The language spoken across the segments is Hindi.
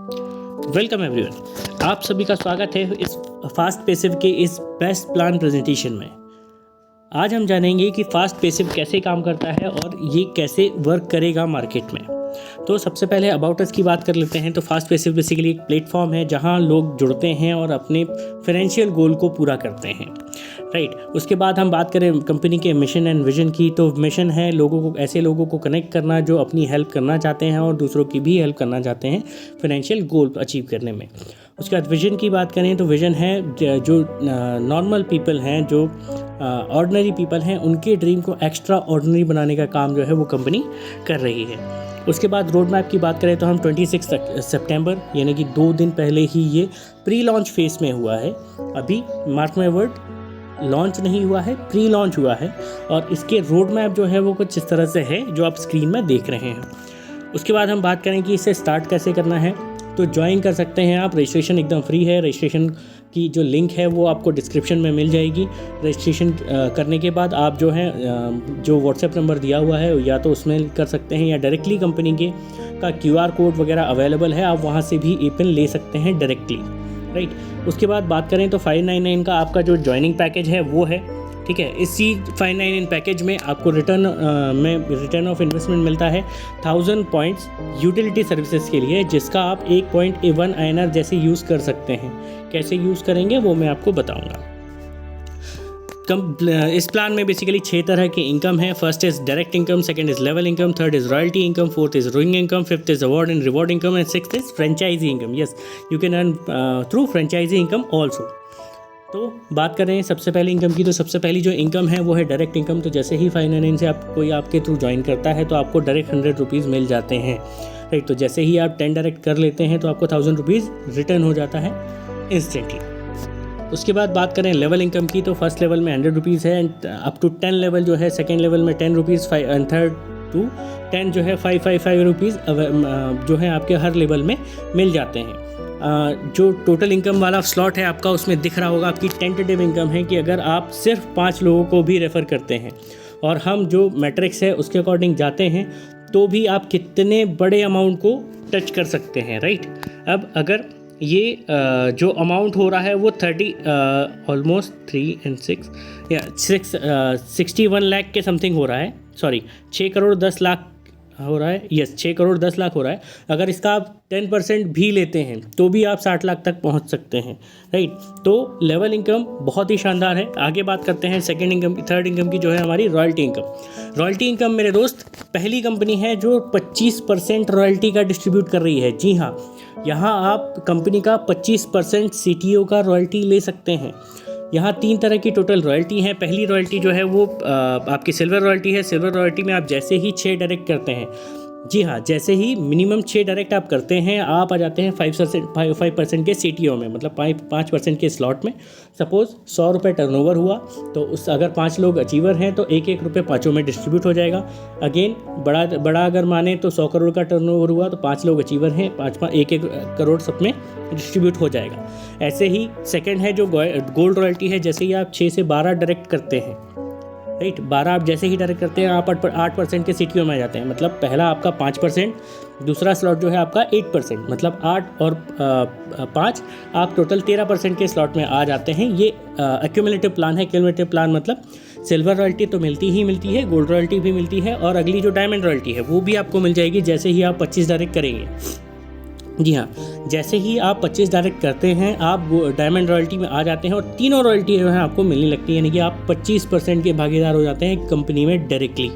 वेलकम एवरीवन, आप सभी का स्वागत है इस फास्ट पैसिव के इस बेस्ट प्लान प्रेजेंटेशन में। आज हम जानेंगे कि फास्ट पैसिव कैसे काम करता है और ये कैसे वर्क करेगा मार्केट में। तो सबसे पहले अबाउट अस की बात कर लेते हैं। तो फास्ट पैसिव बेसिकली एक प्लेटफॉर्म है जहां लोग जुड़ते हैं और अपने फाइनेंशियल गोल को पूरा करते हैं, राइट। उसके बाद हम बात करें कंपनी के मिशन एंड विजन की। तो मिशन है ऐसे लोगों को कनेक्ट करना जो अपनी हेल्प करना चाहते हैं और दूसरों की भी हेल्प करना चाहते हैं फाइनेंशियल गोल अचीव करने में। उसके बाद विजन की बात करें तो विजन है जो नॉर्मल पीपल हैं, जो ऑर्डिनरी पीपल हैं, उनके ड्रीम को एक्स्ट्रा ऑर्डिनरी बनाने का काम जो है वो कंपनी कर रही है। उसके बाद रोड मैप की बात करें तो हम 26 सितंबर यानी कि 2 दिन पहले ही ये प्री लॉन्च फेस में हुआ है। अभी मार्क माय वर्ड, लॉन्च नहीं हुआ है, प्री लॉन्च हुआ है। और इसके रोड मैप जो है वो कुछ इस तरह से है जो आप स्क्रीन में देख रहे हैं। उसके बाद हम बात करें कि इसे स्टार्ट कैसे करना है। तो ज्वाइन कर सकते हैं आप, रजिस्ट्रेशन एकदम फ्री है। रजिस्ट्रेशन की जो लिंक है वो आपको डिस्क्रिप्शन में मिल जाएगी। रजिस्ट्रेशन करने के बाद आप जो है जो व्हाट्सएप नंबर दिया हुआ है या तो उसमें कर सकते हैं या डायरेक्टली कंपनी के का QR कोड वगैरह अवेलेबल है, आप वहाँ से भी एपन ले सकते हैं डायरेक्टली, राइट। उसके बाद बात करें तो 599 का आपका जो ज्वाइनिंग पैकेज है वो है, ठीक है। इसी 599 पैकेज में आपको रिटर्न ऑफ इन्वेस्टमेंट मिलता है 1000 पॉइंट्स यूटिलिटी सर्विसेज के लिए, जिसका आप 1.1 INR जैसे यूज़ कर सकते हैं। कैसे यूज़ करेंगे वो मैं आपको बताऊंगा। इस प्लान में बेसिकली 6 तरह की इनकम है। First is direct income, second is level income, third is royalty income, fourth is ring income, fifth is award and reward income and sixth is franchisee income. Yes, you can earn through franchisee income also. तो बात करें सबसे पहले इनकम की, तो सबसे पहली जो इनकम है वो है डायरेक्ट इनकम। तो जैसे ही 599 से कोई आपके थ्रू ज्वाइन करता है तो आपको डायरेक्ट 100 रुपीज़ मिल जाते हैं, राइट। तो जैसे ही आप 10 डायरेक्ट कर लेते हैं तो आपको 1000 रुपीज़ रिटर्न हो जाता है इंस्टेंटली। उसके बाद बात करें लेवल इनकम की, तो फर्स्ट लेवल में 100 रुपीज़ है एंड अप टू 10 लेवल जो है, सेकेंड लेवल में 10 रुपीज़, एंड थर्ड टू 10 जो है 555 रुपीज़ जो है आपके हर लेवल में मिल जाते हैं। जो टोटल इनकम वाला स्लॉट है आपका, उसमें दिख रहा होगा आपकी टेंटेटिव इनकम है कि अगर आप सिर्फ 5 लोगों को भी रेफ़र करते हैं और हम जो मैट्रिक्स है उसके अकॉर्डिंग जाते हैं तो भी आप कितने बड़े अमाउंट को टच कर सकते हैं, राइट। अब अगर ये जो अमाउंट हो रहा है वो ऑलमोस्ट 3 and 6 या 61 लाख के समथिंग हो रहा है, सॉरी 6 करोड़ 10 लाख हो रहा है। यस, 6 करोड़ 10 लाख हो रहा है। अगर इसका आप 10% भी लेते हैं तो भी आप 60 लाख तक पहुंच सकते हैं, राइट। तो लेवल इनकम बहुत ही शानदार है। आगे बात करते हैं सेकंड इनकम की, थर्ड इनकम की, जो है हमारी रॉयल्टी इनकम। रॉयल्टी इनकम मेरे दोस्त पहली कंपनी है जो 25% रॉयल्टी का डिस्ट्रीब्यूट कर रही है। जी हाँ, यहाँ आप कंपनी का 25% CTO का रॉयल्टी ले सकते हैं। यहाँ 3 तरह की टोटल रॉयल्टी है। पहली रॉयल्टी जो है वो आपकी सिल्वर रॉयल्टी है। सिल्वर रॉयल्टी में आप जैसे ही 6 डायरेक्ट करते हैं, जी हाँ, जैसे ही मिनिमम 6 डायरेक्ट आप करते हैं आप आ जाते हैं 5% के CTO में, मतलब 5% के स्लॉट में। सपोज़ 100 रुपये टर्नओवर हुआ तो अगर 5 लोग अचीवर हैं तो 1-1 रुपये पाँचों में डिस्ट्रीब्यूट हो जाएगा। अगेन बड़ा अगर माने तो 100 करोड़ का टर्नओवर हुआ तो 5 लोग अचीवर हैं, 1-1 करोड़ सब में डिस्ट्रीब्यूट हो जाएगा। ऐसे ही सेकंड है जो गोल्ड रॉयल्टी है। जैसे ही आप 6 से 12 डायरेक्ट करते हैं, राइट, 12 आप जैसे ही डायरेक्ट करते हैं आप 8% के CTO में आ जाते हैं। मतलब पहला आपका 5%, दूसरा स्लॉट जो है आपका 8%, मतलब 8 और 5 आप टोटल 13% के स्लॉट में आ जाते हैं। ये एक्यूमुलेटिव प्लान है। एक्यूमुलेटिव प्लान मतलब सिल्वर रॉयल्टी तो मिलती ही है, गोल्ड रॉयल्टी भी मिलती है और अगली जो डायमंड रॉयल्टी है वो भी आपको मिल जाएगी जैसे ही आप 25 डायरेक्ट करेंगे। जी हाँ, जैसे ही आप 25 डायरेक्ट करते हैं आप डायमंड रॉयल्टी में आ जाते हैं और तीनों रॉयल्टी जो है आपको मिलने लगती है, यानी कि आप 25% के भागीदार हो जाते हैं कंपनी में डायरेक्टली।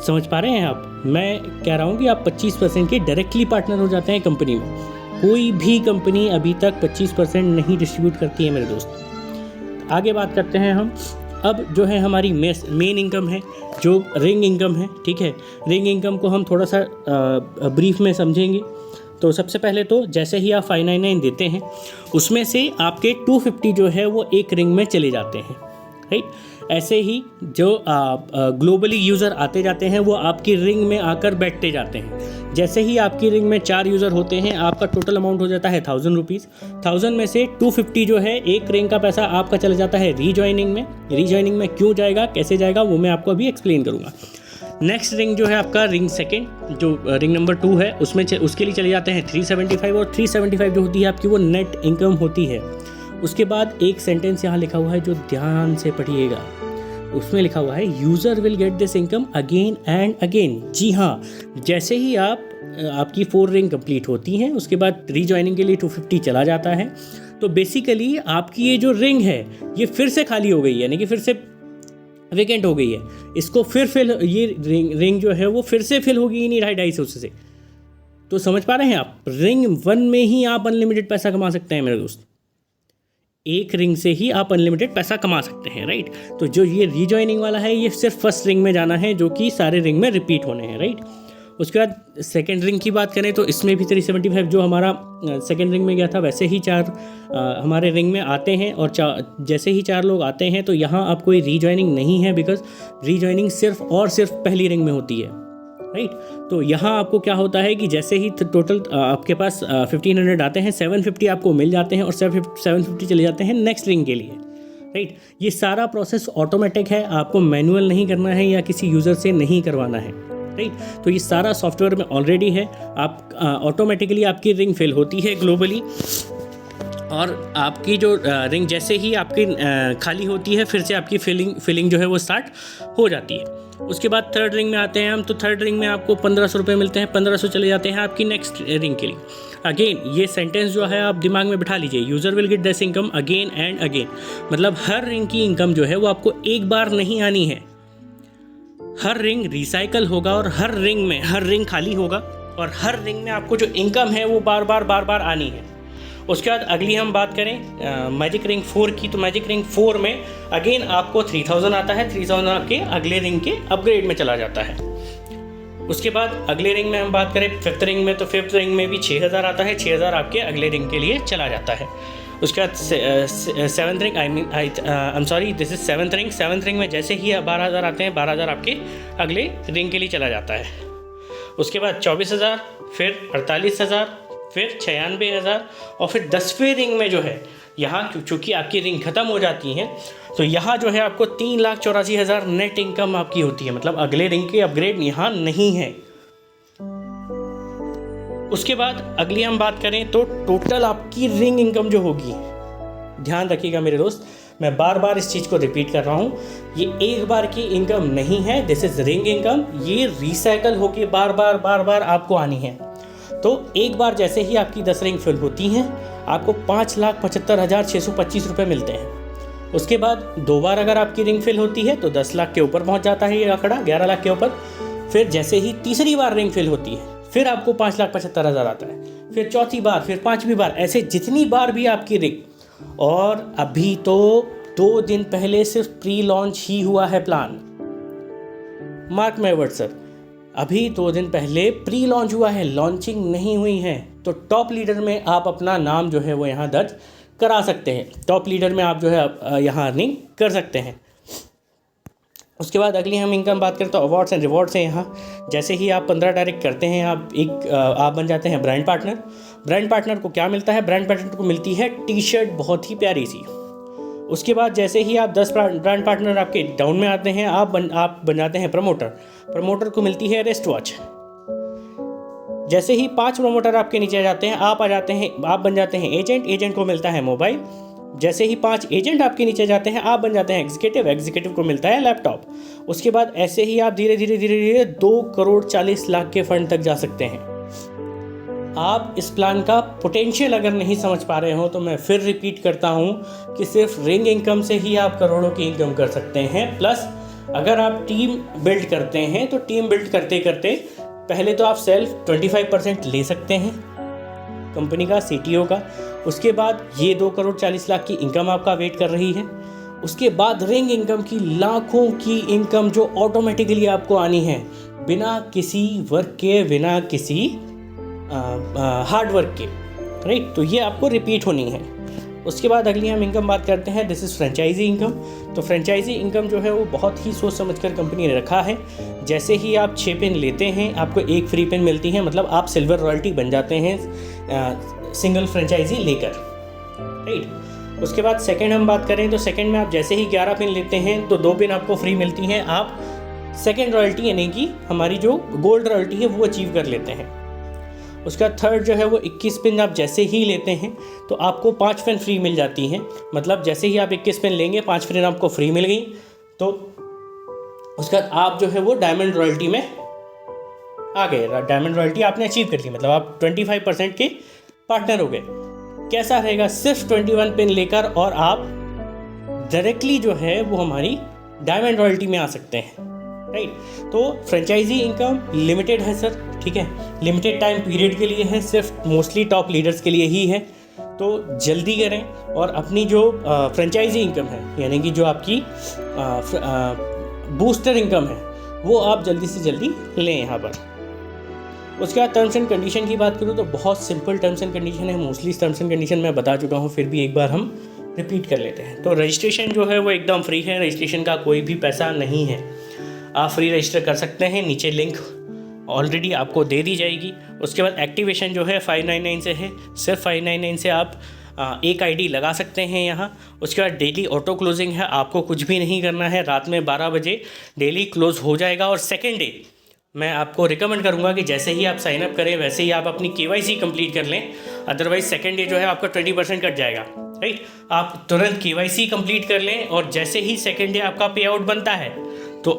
समझ पा रहे हैं आप? मैं कह रहा हूँ कि आप 25% के डायरेक्टली पार्टनर हो जाते हैं कंपनी में। कोई भी कंपनी अभी तक 25% नहीं डिस्ट्रीब्यूट करती है मेरे दोस्त। आगे बात करते हैं हम। अब जो है हमारी मेन इनकम है जो रिंग इनकम है, ठीक है। रिंग इनकम को हम थोड़ा सा ब्रीफ में समझेंगे। तो सबसे पहले तो जैसे ही आप 599 देते हैं उसमें से आपके 250 जो है वो एक रिंग में चले जाते हैं, राइट। ऐसे ही जो ग्लोबली यूज़र आते जाते हैं वो आपकी रिंग में आकर बैठते जाते हैं। जैसे ही आपकी रिंग में 4 यूज़र होते हैं आपका टोटल अमाउंट हो जाता है 1000 रुपीज़। 1000 में से 250 जो है एक रिंग का पैसा आपका चला जाता है रीजॉइनिंग में। रीजॉइनिंग में क्यों जाएगा, कैसे जाएगा, वो मैं आपको अभी एक्सप्लेन करूँगा। नेक्स्ट रिंग जो है आपका रिंग सेकेंड, जो रिंग नंबर 2 है, उसमें उसके लिए चले जाते हैं 375, और 375 जो होती है आपकी वो नेट इनकम होती है। उसके बाद एक सेंटेंस यहाँ लिखा हुआ है जो ध्यान से पढ़िएगा, उसमें लिखा हुआ है user will get this income again and again. जी हाँ, जैसे ही आपकी 4 रिंग कंप्लीट होती हैं उसके बाद रीजॉइनिंग के लिए 250 चला जाता है। तो बेसिकली आपकी ये जो रिंग है ये फिर से खाली हो गई है, यानी कि फिर से वेकेंट हो गई है। इसको फिर फिल, ये रिंग जो है वो फिर से फिल होगी नहीं 250 से। तो समझ पा रहे हैं आप, रिंग 1 में ही आप अनलिमिटेड पैसा कमा सकते हैं मेरे दोस्त। एक रिंग से ही आप अनलिमिटेड पैसा कमा सकते हैं, राइट। तो जो ये रीजॉइनिंग वाला है ये सिर्फ फर्स्ट रिंग में जाना है, जो कि सारे रिंग में रिपीट होने हैं, राइट। उसके बाद सेकेंड रिंग की बात करें तो इसमें भी 375 जो हमारा सेकेंड रिंग में गया था वैसे ही 4 हमारे रिंग में आते हैं, और जैसे ही 4 लोग आते हैं तो यहाँ आप कोई रीजॉइनिंग नहीं है, बिकॉज रीजॉइनिंग सिर्फ और सिर्फ पहली रिंग में होती है, राइट। तो यहाँ आपको क्या होता है कि जैसे ही टोटल आपके पास 1500 आते हैं, 750 आपको मिल जाते हैं और 750 चले जाते हैं नेक्स्ट रिंग के लिए, राइट। ये सारा प्रोसेस ऑटोमेटिक है, आपको मैनुअल नहीं करना है या किसी यूज़र से नहीं करवाना है, राइट। तो ये सारा सॉफ्टवेयर में ऑलरेडी है। आप ऑटोमेटिकली आपकी रिंग फिल होती है ग्लोबली, और आपकी जो रिंग जैसे ही आपकी खाली होती है फिर से आपकी फिलिंग जो है वो स्टार्ट हो जाती है। उसके बाद थर्ड रिंग में आते हैं हम, तो थर्ड रिंग में आपको 1500 रुपये मिलते हैं, 1500 चले जाते हैं आपकी नेक्स्ट रिंग के लिए। अगेन ये सेंटेंस जो है आप दिमाग में बिठा लीजिए, user will get this income again and again. मतलब हर रिंग की इनकम जो है वो आपको एक बार नहीं आनी है, हर रिंग रिसाइकल होगा और हर रिंग खाली होगा, और हर रिंग में आपको जो इनकम है वो बार बार आनी है। उसके बाद अगली हम बात करें मैजिक रिंग 4 की, तो मैजिक रिंग 4 में अगेन आपको 3000 आता है, 3000 आपके अगले रिंग के अपग्रेड में चला जाता है। उसके बाद अगले रिंग में हम बात करें फिफ्थ रिंग में, तो फिफ्थ रिंग में भी 6000 आता है, 6000 आपके अगले रिंग के लिए चला जाता है। उसके बाद seventh ring, this is seventh ring. Seventh ring में जैसे ही 12000 आते हैं, 12000 आपके अगले रिंग के लिए चला जाता है। उसके बाद 24000, फिर 48000, फिर 96000, और फिर 10वें रिंग में जो है यहाँ चूँकि आपकी रिंग ख़त्म हो जाती हैं तो यहाँ जो है आपको 3,84,000 नेट इनकम आपकी होती है, मतलब अगले रिंग के अपग्रेड यहाँ नहीं है। उसके बाद अगली हम बात करें तो टोटल आपकी रिंग इनकम जो होगी, ध्यान रखिएगा मेरे दोस्त, मैं बार बार इस चीज़ को रिपीट कर रहा हूँ, ये एक बार की इनकम नहीं है, दिस इज रिंग इनकम। ये रिसाइकल होके बार बार आपको आनी है। तो एक बार जैसे ही आपकी 10 रिंग फिल होती हैं आपको 5,75,625 रुपये मिलते हैं। उसके बाद 2 बार अगर आपकी रिंग फिल होती है तो 10 लाख के ऊपर पहुँच जाता है ये आंकड़ा, 11 लाख के ऊपर। फिर जैसे ही तीसरी बार रिंग फिल होती है फिर आपको 5,75,000 आता है, फिर चौथी बार, फिर 5वीं बार, ऐसे जितनी बार भी आपकी रिंग। और अभी तो 2 दिन पहले सिर्फ प्री लॉन्च ही हुआ है plan, mark my word sir, अभी 2 दिन पहले प्री लॉन्च हुआ है, लॉन्चिंग नहीं हुई है। तो टॉप लीडर में आप अपना नाम जो है वो यहाँ दर्ज करा सकते हैं, टॉप लीडर में आप जो है यहाँ अर्निंग कर सकते हैं। उसके बाद अगली हम इनकम बात करें तो अवार्ड्स एंड रिवॉर्ड्स हैं। यहाँ जैसे ही आप 15 डायरेक्ट करते हैं आप बन जाते हैं ब्रांड पार्टनर। ब्रांड पार्टनर को क्या मिलता है? ब्रांड पार्टनर को मिलती है टी-शर्ट, बहुत ही प्यारी सी। उसके बाद जैसे ही आप 10 ब्रांड पार्टनर आपके डाउन में आते हैं आप बन जाते हैं प्रमोटर। प्रमोटर को मिलती है रेस्ट वॉच। जैसे ही 5 प्रमोटर आपके नीचे आ जाते हैं आप बन जाते हैं एजेंट। एजेंट को मिलता है मोबाइल। जैसे ही 5 एजेंट आपके नीचे जाते हैं आप बन जाते हैं एग्जीक्यूटिव। एग्जीक्यूटिव को मिलता है लैपटॉप। उसके बाद ऐसे ही आप धीरे धीरे 2,40,00,000 के फंड तक जा सकते हैं। आप इस प्लान का पोटेंशियल अगर नहीं समझ पा रहे हो तो मैं फिर रिपीट करता हूँ कि सिर्फ रिंग इनकम से ही आप करोड़ों की इनकम कर सकते हैं। प्लस अगर आप टीम बिल्ड करते हैं तो टीम बिल्ड करते करते पहले तो आप सेल्फ 25% ले सकते हैं कंपनी का, CTO का। उसके बाद ये 2,40,00,000 की इनकम आपका वेट कर रही है। उसके बाद रिंग इनकम की लाखों की इनकम जो ऑटोमेटिकली आपको आनी है बिना किसी वर्क के, बिना किसी हार्ड वर्क के, राइट। तो ये आपको रिपीट होनी है। उसके बाद अगली हम इनकम बात करते हैं, दिस इज़ फ्रेंचाइजी इनकम। तो फ्रेंचाइजी इनकम जो है वो बहुत ही सोच समझकर कंपनी ने रखा है। जैसे ही आप 6 पेन लेते हैं आपको 1 फ्री पेन मिलती है, मतलब आप सिल्वर रॉयल्टी बन जाते हैं सिंगल फ्रेंचाइजी लेकर, राइट। उसके बाद सेकंड हम बात करें तो सेकंड में आप जैसे ही 11 पेन लेते हैं तो 2 पेन आपको फ्री मिलती हैं। आप सेकेंड रॉयल्टी यानी कि हमारी जो गोल्ड रॉयल्टी है वो अचीव कर लेते हैं। उसका थर्ड जो है वो 21 पिन आप जैसे ही लेते हैं तो आपको 5 पिन फ्री मिल जाती हैं। मतलब जैसे ही आप 21 पिन लेंगे 5 पिन आपको फ्री मिल गई, तो उसके बाद आप जो है वो डायमंड रॉयल्टी में आ गए। डायमंड रॉयल्टी आपने अचीव कर ली, मतलब आप 25% के पार्टनर हो गए। कैसा रहेगा, सिर्फ 21 पिन लेकर और आप डायरेक्टली जो है वो हमारी डायमंड रॉयल्टी में आ सकते हैं, राइट। तो फ्रेंचाइजी इनकम लिमिटेड है सर, ठीक है, लिमिटेड टाइम पीरियड के लिए है, सिर्फ मोस्टली टॉप लीडर्स के लिए ही है। तो जल्दी करें और अपनी जो फ्रेंचाइजी इनकम है यानी कि जो आपकी बूस्टर इनकम है वो आप जल्दी से जल्दी लें यहाँ पर। उसके बाद टर्म्स एंड कंडीशन की बात करूँ तो बहुत सिंपल टर्म्स एंड कंडीशन है। मोस्टली टर्म्स एंड कंडीशन मैं बता चुका हूँ, फिर भी एक बार हम रिपीट कर लेते हैं। तो रजिस्ट्रेशन जो है वो एकदम फ्री है, रजिस्ट्रेशन का कोई भी पैसा नहीं है, आप फ्री रजिस्टर कर सकते हैं। नीचे लिंक ऑलरेडी आपको दे दी जाएगी। उसके बाद एक्टिवेशन जो है 599 से है, सिर्फ 599 से आप एक आईडी लगा सकते हैं यहाँ। उसके बाद डेली ऑटो क्लोजिंग है, आपको कुछ भी नहीं करना है, रात में 12 बजे डेली क्लोज हो जाएगा। और सेकेंड डे मैं आपको रिकमेंड करूँगा कि जैसे ही आप साइन अप करें वैसे ही आप अपनी KYC कंप्लीट कर लें, अदरवाइज सेकेंड डे जो है आपका 20% कट जाएगा, राइट। आप तुरंत KYC कंप्लीट कर लें और जैसे ही सेकेंड डे आपका पे आउट बनता है तो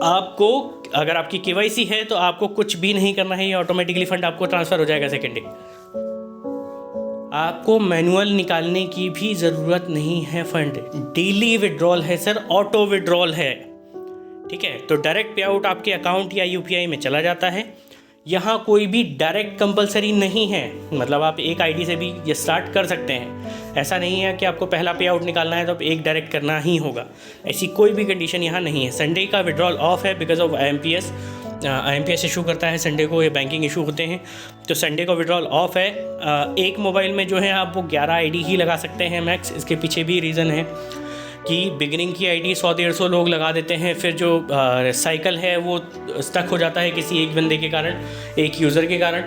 आपको, अगर आपकी KYC है तो आपको कुछ भी नहीं करना है, ये ऑटोमेटिकली फंड आपको ट्रांसफ़र हो जाएगा सेकेंड डे। आपको मैनुअल निकालने की भी ज़रूरत नहीं है, फंड डेली विड्रॉल है सर, ऑटो विड्रॉल है, ठीक है। तो डायरेक्ट पे आउट आपके अकाउंट या UPI में चला जाता है। यहाँ कोई भी डायरेक्ट कंपलसरी नहीं है, मतलब आप एक आईडी से भी ये स्टार्ट कर सकते हैं। ऐसा नहीं है कि आपको पहला पे आउट निकालना है तो आप एक डायरेक्ट करना ही होगा, ऐसी कोई भी कंडीशन यहाँ नहीं है। संडे का विड्रॉल ऑफ है बिकॉज ऑफ IMPS इशू करता है संडे को, ये बैंकिंग इशू होते हैं, तो संडे को विड्रॉल ऑफ है। एक मोबाइल में जो है आप वो 11 आईडी ही लगा सकते हैं मैक्स। इसके पीछे भी रीज़न है कि बिगिनिंग की आईडी 100-150 लोग लगा देते हैं, फिर जो साइकिल है वो स्टक हो जाता है किसी एक बंदे के कारण, एक यूज़र के कारण।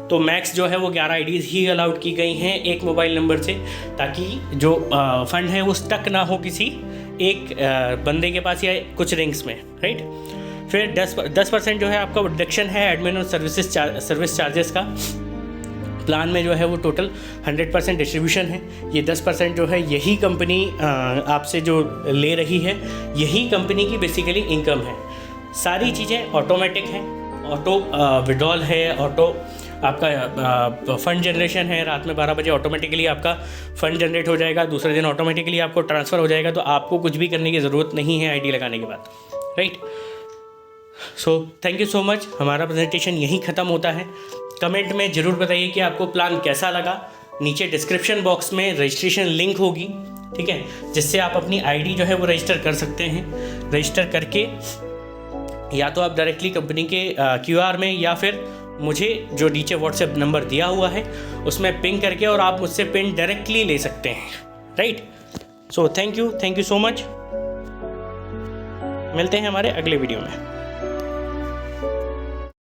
तो मैक्स जो है वो 11 आईडीज़ ही अलाउड की गई हैं एक मोबाइल नंबर से, ताकि जो फंड है वो स्टक ना हो किसी एक बंदे के पास या कुछ रिंग्स में, राइट। फिर 10% जो है आपका डिडक्शन है एडमिन और सर्विस चार्जेस का। प्लान में जो है वो टोटल 100% डिस्ट्रीब्यूशन है। ये 10% जो है यही कंपनी आपसे जो ले रही है, यही कंपनी की बेसिकली इनकम है। सारी चीज़ें ऑटोमेटिक हैं, ऑटो विड्रॉल है, ऑटो आपका फ़ंड जनरेशन है। रात में 12 बजे ऑटोमेटिकली आपका फ़ंड जनरेट हो जाएगा, दूसरे दिन ऑटोमेटिकली आपको ट्रांसफ़र हो जाएगा। तो आपको कुछ भी करने की ज़रूरत नहीं है आईडी लगाने के बाद, right. So thank you so much. हमारा प्रेजेंटेशन यहीं ख़त्म होता है। कमेंट में ज़रूर बताइए कि आपको प्लान कैसा लगा। नीचे डिस्क्रिप्शन बॉक्स में रजिस्ट्रेशन लिंक होगी, ठीक है, जिससे आप अपनी आईडी जो है वो रजिस्टर कर सकते हैं। रजिस्टर करके या तो आप डायरेक्टली कंपनी के QR में या फिर मुझे जो नीचे WhatsApp नंबर दिया हुआ है उसमें पिंग करके और आप मुझसे पिन डायरेक्टली ले सकते हैं, right. So thank you so much. मिलते हैं हमारे अगले वीडियो में।